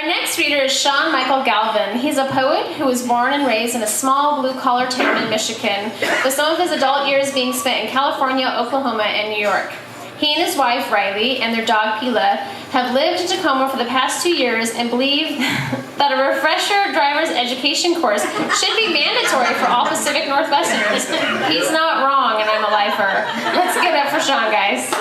Our next reader is Sean Michael Galvin. He's a poet who was born and raised in a small blue-collar town in Michigan, with some of his adult years being spent in California, Oklahoma, and New York. He and his wife, Riley, and their dog, Pila, have lived in Tacoma for the past 2 years and believe that a refresher driver's education course should be mandatory for all Pacific Northwesterners. He's not wrong, and I'm a lifer. Let's give it up for Sean, guys.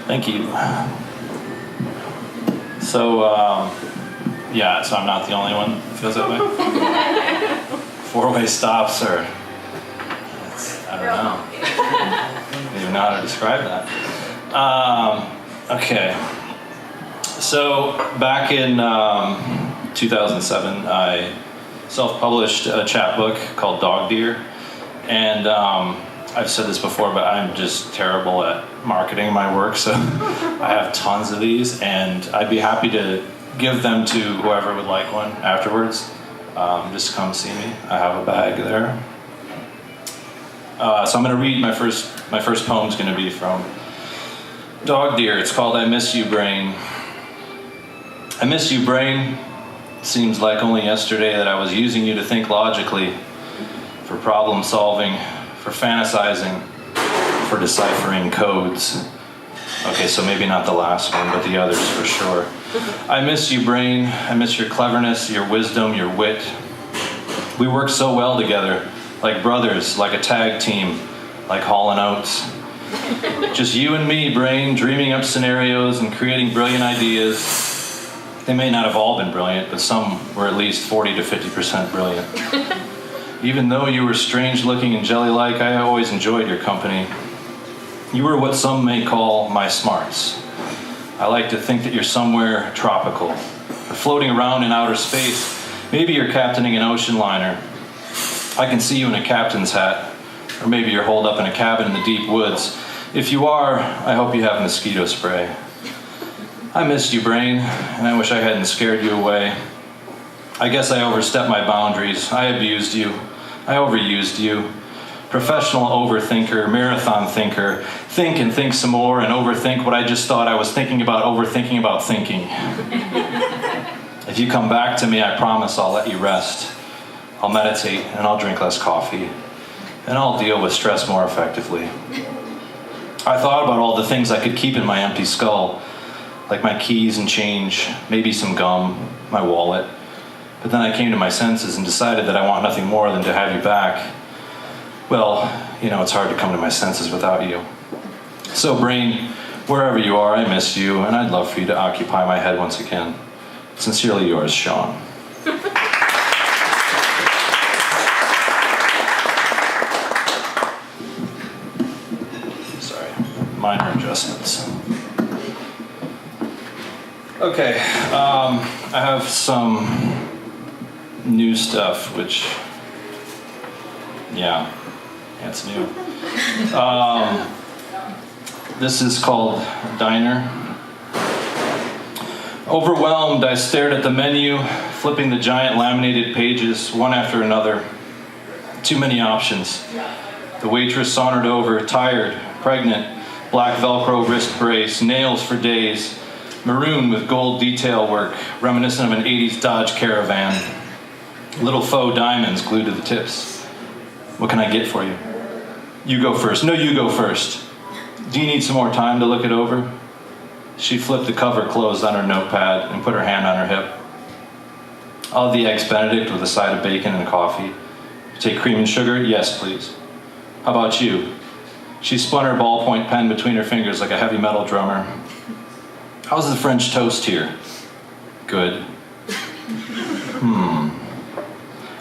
Thank you. So I'm not the only one who feels that way. Four-way stops are, I don't know. I don't even know how to describe that. Okay. So back in 2007, I self-published a chapbook called Dog Deer. And I've said this before, but I'm just terrible at marketing my work, so I have tons of these, and I'd be happy to give them to whoever would like one afterwards. Just come see me. I have a bag there. So I'm going to read my first poem's going to be from Dog Deer. It's called I Miss You, Brain. I miss you, brain. Seems like only yesterday that I was using you to think logically, for problem solving, for fantasizing, for deciphering codes. Okay, so maybe not the last one, but the others for sure. I miss you, brain. I miss your cleverness, your wisdom, your wit. We work so well together, like brothers, like a tag team, like Hall & Oates. Just you and me, brain, dreaming up scenarios and creating brilliant ideas. They may not have all been brilliant, but some were at least 40 to 50% brilliant. Even though you were strange-looking and jelly-like, I always enjoyed your company. You were what some may call my smarts. I like to think that you're somewhere tropical, or floating around in outer space. Maybe you're captaining an ocean liner. I can see you in a captain's hat, or maybe you're holed up in a cabin in the deep woods. If you are, I hope you have mosquito spray. I missed you, brain, and I wish I hadn't scared you away. I guess I overstepped my boundaries. I abused you. I overused you. Professional overthinker, marathon thinker. Think and think some more and overthink what I just thought I was thinking about overthinking about thinking. If you come back to me, I promise I'll let you rest. I'll meditate and I'll drink less coffee. And I'll deal with stress more effectively. I thought about all the things I could keep in my empty skull, like my keys and change, maybe some gum, my wallet. But then I came to my senses and decided that I want nothing more than to have you back. Well, it's hard to come to my senses without you. So, brain, wherever you are, I miss you, and I'd love for you to occupy my head once again. Sincerely yours, Sean. Sorry, minor adjustments. Okay, I have some new stuff, which, it's new. This is called Diner. Overwhelmed, I stared at the menu, flipping the giant laminated pages, one after another. Too many options. The waitress sauntered over, tired, pregnant, black Velcro wrist brace, nails for days, maroon with gold detail work, reminiscent of an 80s Dodge Caravan. Little faux diamonds glued to the tips. What can I get for you? You go first. No, you go first. Do you need some more time to look it over? She flipped the cover closed on her notepad and put her hand on her hip. I'll have the eggs Benedict with a side of bacon and coffee. Take cream and sugar? Yes, please. How about you? She spun her ballpoint pen between her fingers like a heavy metal drummer. How's the French toast here? Good.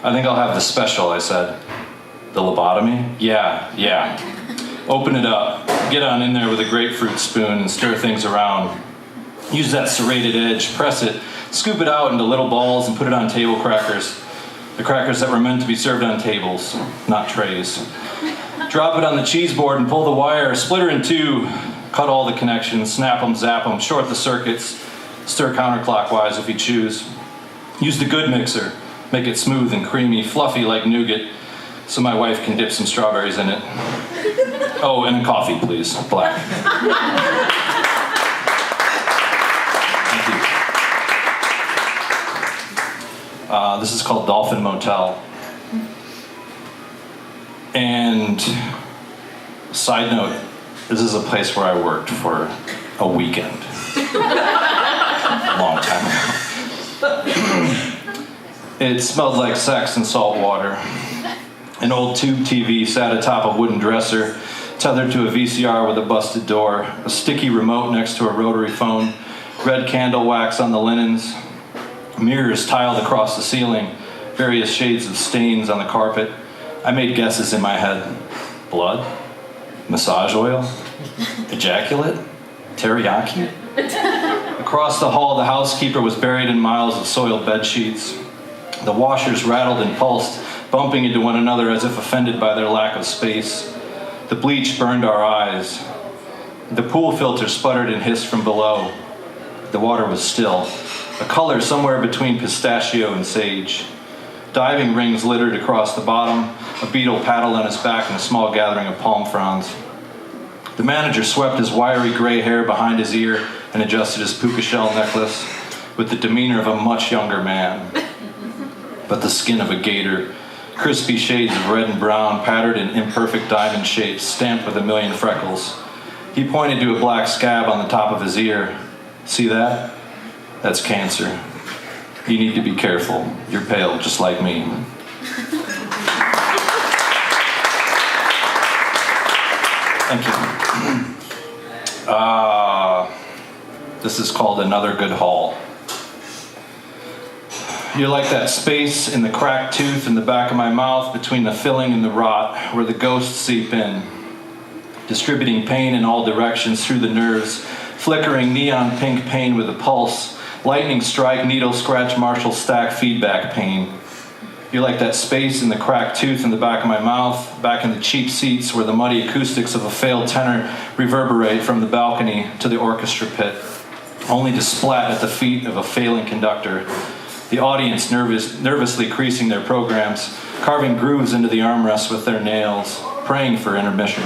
I think I'll have the special, I said. The lobotomy? Yeah. Open it up. Get on in there with a grapefruit spoon and stir things around. Use that serrated edge, press it, scoop it out into little balls and put it on table crackers. The crackers that were meant to be served on tables, not trays. Drop it on the cheese board and pull the wire, split her in two, cut all the connections, snap them, zap them, short the circuits, stir counterclockwise if you choose. Use the good mixer, make it smooth and creamy, fluffy like nougat. so my wife can dip some strawberries in it. Oh, and a coffee, please, black. Thank you. This is called Dolphin Motel. And side note, this is a place where I worked for a weekend. Long time ago. It smelled like sex and salt water. An old tube TV sat atop a wooden dresser, tethered to a VCR with a busted door, a sticky remote next to a rotary phone, red candle wax on the linens, mirrors tiled across the ceiling, various shades of stains on the carpet. I made guesses in my head. Blood? Massage oil? Ejaculate? Teriyaki? Across the hall, the housekeeper was buried in miles of soiled bed sheets. The washers rattled and pulsed, bumping into one another as if offended by their lack of space. The bleach burned our eyes. The pool filter sputtered and hissed from below. The water was still, a color somewhere between pistachio and sage. Diving rings littered across the bottom, a beetle paddled on his back in a small gathering of palm fronds. The manager swept his wiry gray hair behind his ear and adjusted his puka shell necklace with the demeanor of a much younger man. But the skin of a gator, crispy shades of red and brown, patterned in imperfect diamond shapes, stamped with a million freckles. He pointed to a black scab on the top of his ear. See that? That's cancer. You need to be careful. You're pale, just like me. Thank you. This is called Another Good Haul. You're like that space in the cracked tooth in the back of my mouth between the filling and the rot, where the ghosts seep in, distributing pain in all directions through the nerves, flickering neon pink pain with a pulse, lightning strike, needle scratch, Marshall stack feedback pain. You're like that space in the cracked tooth in the back of my mouth, back in the cheap seats where the muddy acoustics of a failed tenor reverberate from the balcony to the orchestra pit, only to splat at the feet of a failing conductor. The audience nervously creasing their programs, carving grooves into the armrests with their nails, praying for intermission.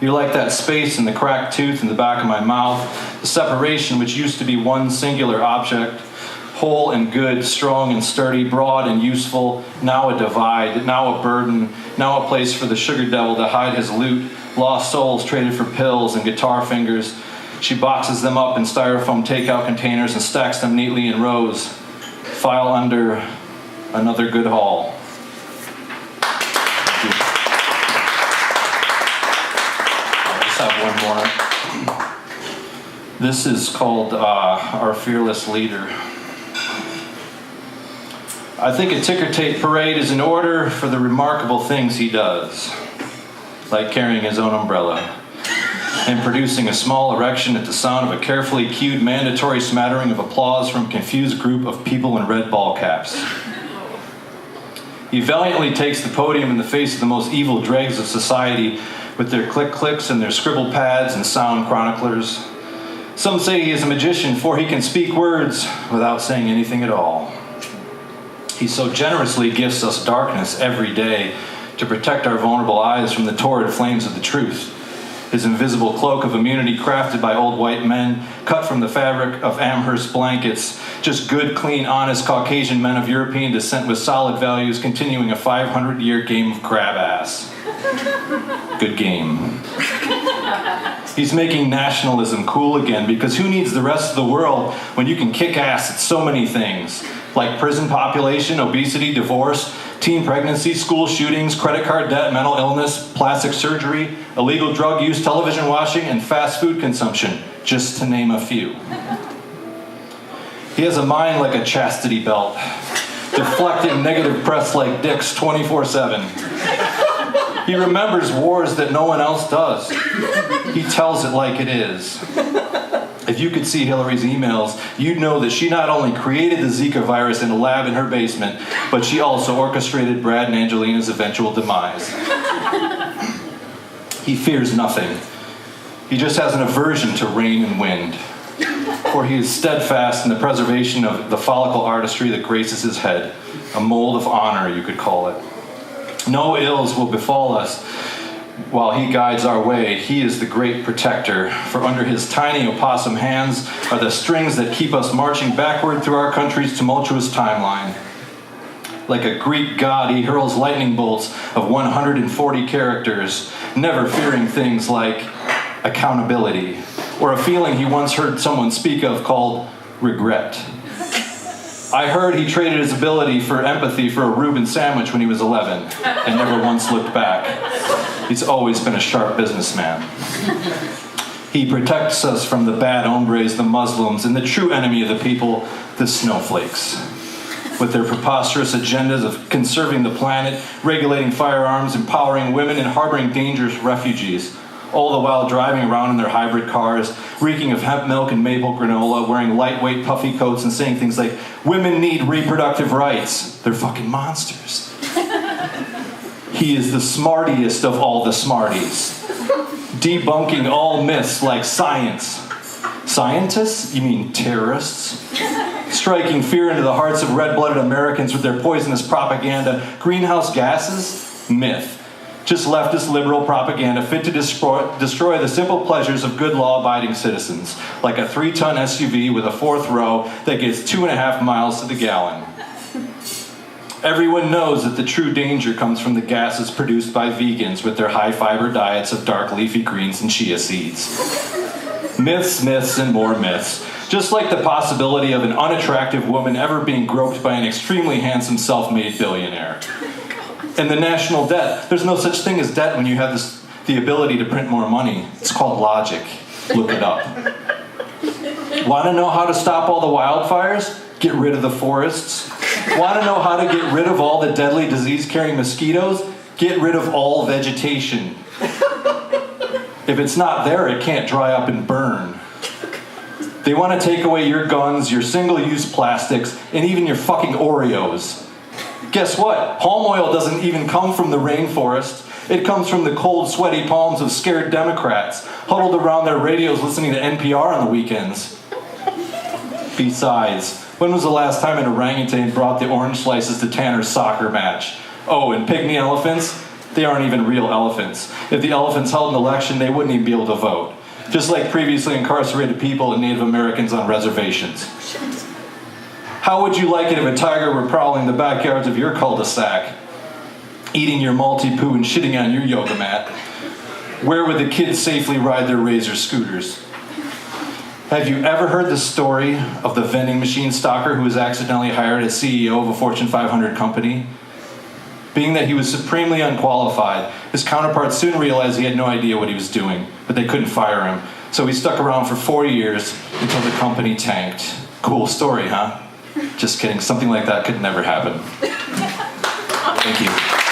You're like that space in the cracked tooth in the back of my mouth, the separation which used to be one singular object, whole and good, strong and sturdy, broad and useful, now a divide, now a burden, now a place for the sugar devil to hide his loot, lost souls traded for pills and guitar fingers. She boxes them up in styrofoam takeout containers and stacks them neatly in rows. File under Another Good Haul. I just have one more. This is called Our Fearless Leader. I think a ticker tape parade is in order for the remarkable things he does, like carrying his own umbrella and producing a small erection at the sound of a carefully cued mandatory smattering of applause from a confused group of people in red ball caps. He valiantly takes the podium in the face of the most evil dregs of society with their click-clicks and their scribble pads and sound chroniclers. Some say he is a magician, for he can speak words without saying anything at all. He so generously gifts us darkness every day to protect our vulnerable eyes from the torrid flames of the truth. His invisible cloak of immunity crafted by old white men, cut from the fabric of Amherst blankets, just good, clean, honest Caucasian men of European descent with solid values continuing a 500-year game of crab ass. Good game. He's making nationalism cool again, because who needs the rest of the world when you can kick ass at so many things, like prison population, obesity, divorce, teen pregnancy, school shootings, credit card debt, mental illness, plastic surgery, illegal drug use, television watching, and fast food consumption, just to name a few. He has a mind like a chastity belt, deflecting negative press like dicks 24/7. He remembers wars that no one else does. He tells it like it is. If you could see Hillary's emails, you'd know that she not only created the Zika virus in a lab in her basement, but she also orchestrated Brad and Angelina's eventual demise. He fears nothing. He just has an aversion to rain and wind. For he is steadfast in the preservation of the follicle artistry that graces his head. A mold of honor, you could call it. No ills will befall us while he guides our way. He is the great protector, for under his tiny opossum hands are the strings that keep us marching backward through our country's tumultuous timeline. Like a Greek god, he hurls lightning bolts of 140 characters, never fearing things like accountability, or a feeling he once heard someone speak of called regret. I heard he traded his ability for empathy for a Reuben sandwich when he was 11 and never once looked back. He's always been a sharp businessman. He protects us from the bad hombres, the Muslims, and the true enemy of the people, the snowflakes. With their preposterous agendas of conserving the planet, regulating firearms, empowering women, and harboring dangerous refugees, all the while driving around in their hybrid cars, reeking of hemp milk and maple granola, wearing lightweight puffy coats and saying things like, women need reproductive rights. They're fucking monsters. He is the smartiest of all the smarties, debunking all myths like science. Scientists? You mean terrorists? Striking fear into the hearts of red-blooded Americans with their poisonous propaganda. Greenhouse gases? Myth. Just leftist liberal propaganda fit to destroy the simple pleasures of good law-abiding citizens, like a 3-ton SUV with a 4th row that gets 2.5 miles to the gallon. Everyone knows that the true danger comes from the gases produced by vegans with their high-fiber diets of dark leafy greens and chia seeds. Myths, myths, and more myths. Just like the possibility of an unattractive woman ever being groped by an extremely handsome self-made billionaire. And the national debt. There's no such thing as debt when you have the ability to print more money. It's called logic. Look it up. Want to know how to stop all the wildfires? Get rid of the forests. Want to know how to get rid of all the deadly disease-carrying mosquitoes? Get rid of all vegetation. If it's not there, it can't dry up and burn. They want to take away your guns, your single-use plastics, and even your fucking Oreos. Guess what? Palm oil doesn't even come from the rainforest. It comes from the cold, sweaty palms of scared Democrats, huddled around their radios listening to NPR on the weekends. Besides, when was the last time an orangutan brought the orange slices to Tanner's soccer match? Oh, and pygmy elephants? They aren't even real elephants. If the elephants held an election, they wouldn't even be able to vote. Just like previously incarcerated people and Native Americans on reservations. How would you like it if a tiger were prowling the backyards of your cul-de-sac, eating your multi-poo and shitting on your yoga mat? Where would the kids safely ride their Razor scooters? Have you ever heard the story of the vending machine stalker who was accidentally hired as CEO of a Fortune 500 company? Being that he was supremely unqualified, his counterparts soon realized he had no idea what he was doing, but they couldn't fire him. So he stuck around for 4 years until the company tanked. Cool story, huh? Just kidding. Something like that could never happen. Thank you.